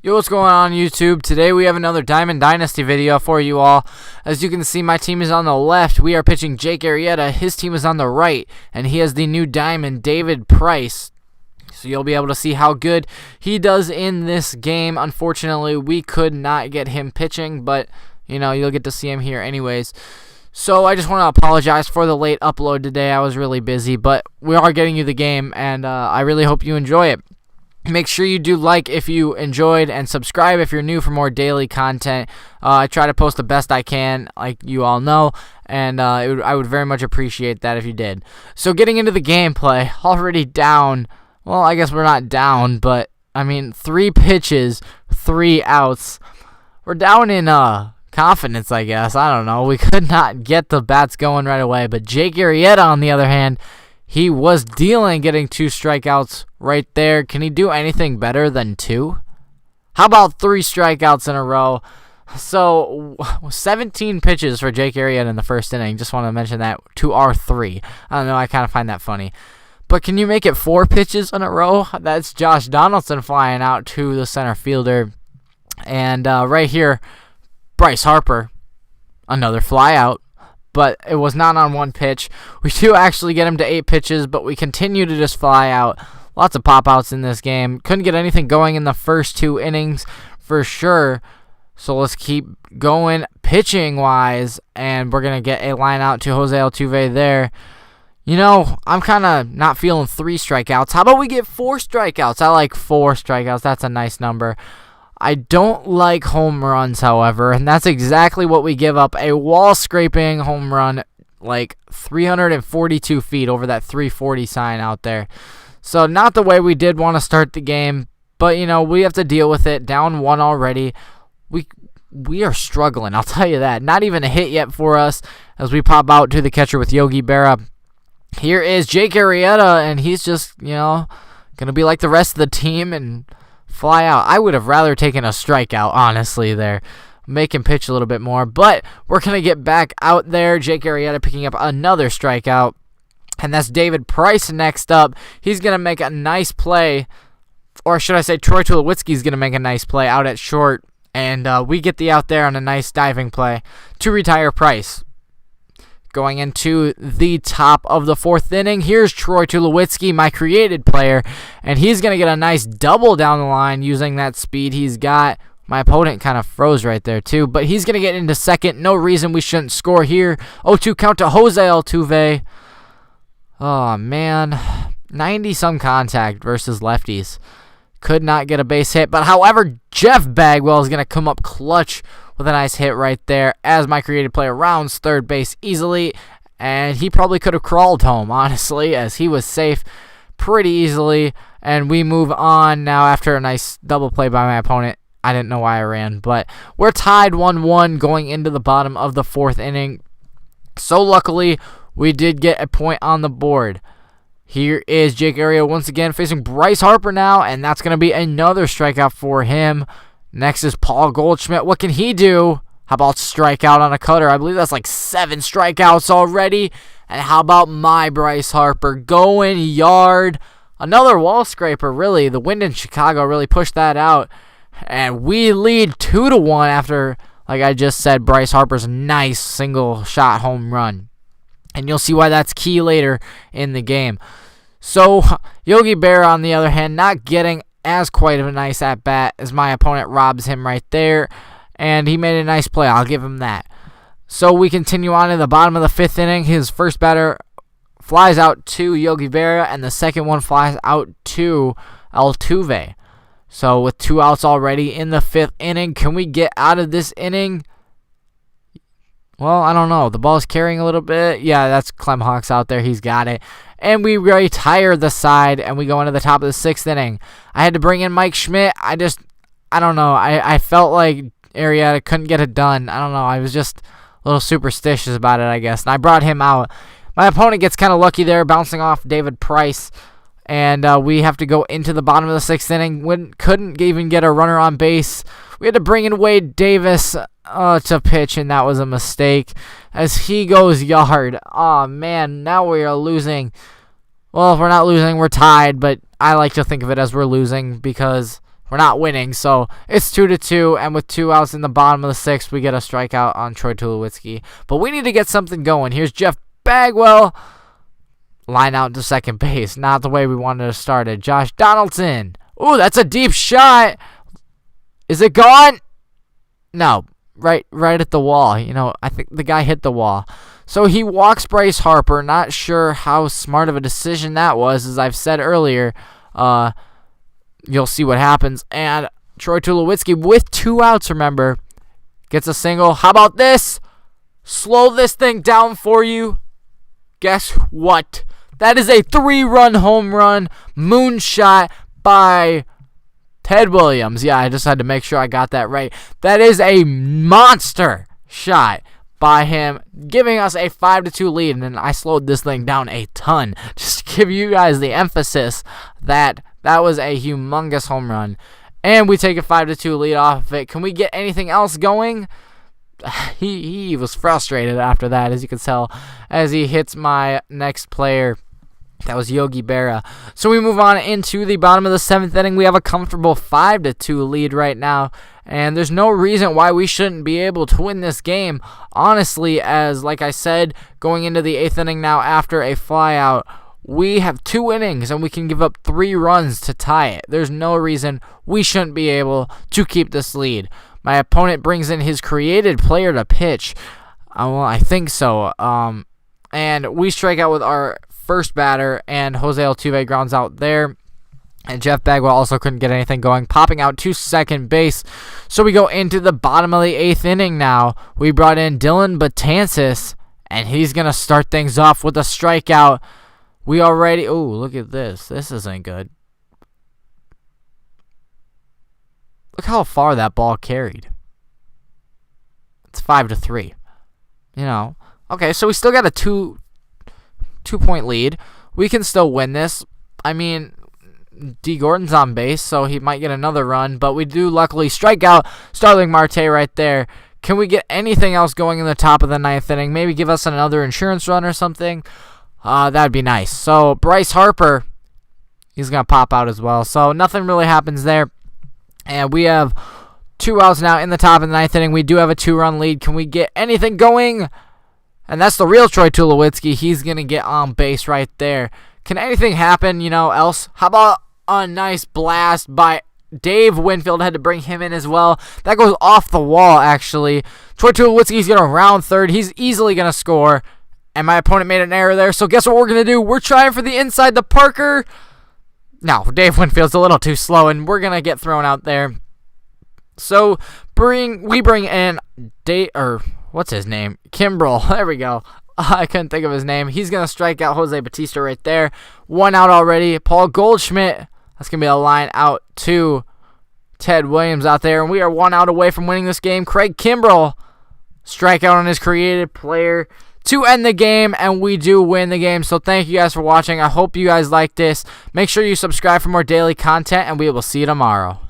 Yo, what's going on YouTube? Today we have another Diamond Dynasty video for you all. As you can see, my team is on the left. We are pitching Jake Arrieta. His team is on the right, and he has the new diamond, David Price. So you'll be able to see how good he does in this game. Unfortunately, we could not get him pitching, but you'll get to see him here anyways. So I just want to apologize for the late upload today. I was really busy, but we are getting you the game, and I really hope you enjoy it. Make sure you do like if you enjoyed and subscribe if you're new for more daily content. I try to post the best I can, like you all know, and I would very much appreciate that if you did. So getting into the gameplay, already down. Well, I guess we're not down, but 3 pitches, 3 outs. We're down in confidence, I guess. I don't know. We could not get the bats going right away, but Jake Arrieta, on the other hand, he was dealing, getting 2 strikeouts right there. Can he do anything better than 2? How about 3 strikeouts in a row? So 17 pitches for Jake Arrieta in the first inning. Just want to mention that to R3. I don't know. I kind of find that funny. But can you make it 4 pitches in a row? That's Josh Donaldson flying out to the center fielder. And right here, Bryce Harper, another fly out. But it was not on 1 pitch. We do actually get him to 8 pitches, but we continue to just fly out. Lots of pop-outs in this game. Couldn't get anything going in the first 2 innings for sure. So let's keep going pitching-wise, and we're going to get a line out to Jose Altuve there. I'm kind of not feeling 3 strikeouts. How about we get 4 strikeouts? I like 4 strikeouts. That's a nice number. I don't like home runs, however, and that's exactly what we give up. A wall-scraping home run, like 342 feet over that 340 sign out there. So not the way we did want to start the game, but, we have to deal with it. Down 1 already. We are struggling, I'll tell you that. Not even a hit yet for us as we pop out to the catcher with Yogi Berra. Here is Jake Arrieta, and he's just, going to be like the rest of the team and fly out. I would have rather taken a strikeout, honestly, there. Make him pitch a little bit more. But we're going to get back out there. Jake Arrieta picking up another strikeout. And that's David Price next up. He's going to make a nice play. Or should I say Troy Tulowitzki's going to make a nice play out at short. And we get the out there on a nice diving play to retire Price. Going into the top of the 4th inning, here's Troy Tulowitzki, my created player, and he's going to get a nice double down the line using that speed he's got. My opponent kind of froze right there too, but he's going to get into second. No reason we shouldn't score here. 0-2 count to Jose Altuve. Oh, man. 90-some contact versus lefties. Could not get a base hit, but however, Jeff Bagwell is going to come up clutch with a nice hit right there as my created player rounds third base easily, and he probably could have crawled home, honestly, as he was safe pretty easily, and we move on now after a nice double play by my opponent. I didn't know why I ran, but we're tied 1-1 going into the bottom of the 4th inning, so luckily we did get a point on the board. Here is Jake Arrieta once again facing Bryce Harper now, and that's going to be another strikeout for him. Next is Paul Goldschmidt. What can he do? How about strikeout on a cutter? I believe that's like 7 strikeouts already. And how about my Bryce Harper going yard? Another wall scraper, really. The wind in Chicago really pushed that out. And we lead 2-1 after, like I just said, Bryce Harper's nice single shot home run. And you'll see why that's key later in the game. So Yogi Berra, on the other hand, not getting as quite of a nice at-bat as my opponent robs him right there. And he made a nice play. I'll give him that. So we continue on in the bottom of the 5th inning. His first batter flies out to Yogi Berra, and the second one flies out to Altuve. So with 2 outs already in the 5th inning, can we get out of this inning? Well, I don't know. The ball's carrying a little bit. Yeah, that's Clemhawks out there. He's got it. And we retire the side, and we go into the top of the 6th inning. I had to bring in Mike Schmidt. I don't know. I felt like Arrieta couldn't get it done. I don't know. I was just a little superstitious about it, I guess. And I brought him out. My opponent gets kind of lucky there, bouncing off David Price. And we have to go into the bottom of the 6th inning. Couldn't even get a runner on base. We had to bring in Wade Davis to pitch, and that was a mistake as he goes yard. Oh man, now we are losing. Well, if we're not losing, we're tied, but I like to think of it as we're losing because we're not winning. So it's 2-2, and with 2 outs in the bottom of the 6th, we get a strikeout on Troy Tulowitzki. But we need to get something going. Here's Jeff Bagwell. Line out to second base. Not the way we wanted to start it. Josh Donaldson. Ooh, that's a deep shot. Is it gone? No. Right at the wall. I think the guy hit the wall. So he walks Bryce Harper. Not sure how smart of a decision that was. As I've said earlier, you'll see what happens. And Troy Tulowitzki, with 2 outs, remember, gets a single. How about this? Slow this thing down for you. Guess what? That is a 3-run home run moonshot by Ted Williams. Yeah, I just had to make sure I got that right. That is a monster shot by him, giving us a 5-2 lead. And then I slowed this thing down a ton just to give you guys the emphasis that was a humongous home run. And we take a 5-2 lead off of it. Can we get anything else going? He was frustrated after that, as you can tell, as he hits my next player. That was Yogi Berra. So we move on into the bottom of the 7th inning. We have a comfortable 5-2 lead right now, and there's no reason why we shouldn't be able to win this game. Honestly, as like I said, going into the 8th inning now after a flyout, we have 2 innings and we can give up 3 runs to tie it. There's no reason we shouldn't be able to keep this lead. My opponent brings in his created player to pitch. Well, I think so. And we strike out with our first batter, and Jose Altuve grounds out there. And Jeff Bagwell also couldn't get anything going, popping out to second base. So we go into the bottom of the 8th inning now. We brought in Dylan Betances, and he's going to start things off with a strikeout. We already... Oh, look at this. This isn't good. Look how far that ball carried. It's 5-3. Okay, so we still got a two-point lead. We can still win this. I mean, D. Gordon's on base, so he might get another run, but we do luckily strike out Starling Marte right there. Can we get anything else going in the top of the 9th inning? Maybe give us another insurance run or something? That'd be nice. So Bryce Harper, he's going to pop out as well. So nothing really happens there. And we have 2 outs now in the top of the 9th inning. We do have a 2-run lead. Can we get anything going? And that's the real Troy Tulowitzki. He's going to get on base right there. Can anything happen, else? How about a nice blast by Dave Winfield? Had to bring him in as well. That goes off the wall, actually. Troy Tulowitzki's going to round third. He's easily going to score. And my opponent made an error there. So guess what we're going to do? We're trying for the inside the Parker. No, Dave Winfield's a little too slow, and we're going to get thrown out there. So we bring in what's his name? Kimbrel. There we go. I couldn't think of his name. He's going to strike out Jose Bautista right there. 1 out already. Paul Goldschmidt. That's going to be a line out to Ted Williams out there. And we are 1 out away from winning this game. Craig Kimbrel. Strikeout on his created player to end the game, and we do win the game. So thank you guys for watching. I hope you guys like this. Make sure you subscribe for more daily content, and we will see you tomorrow.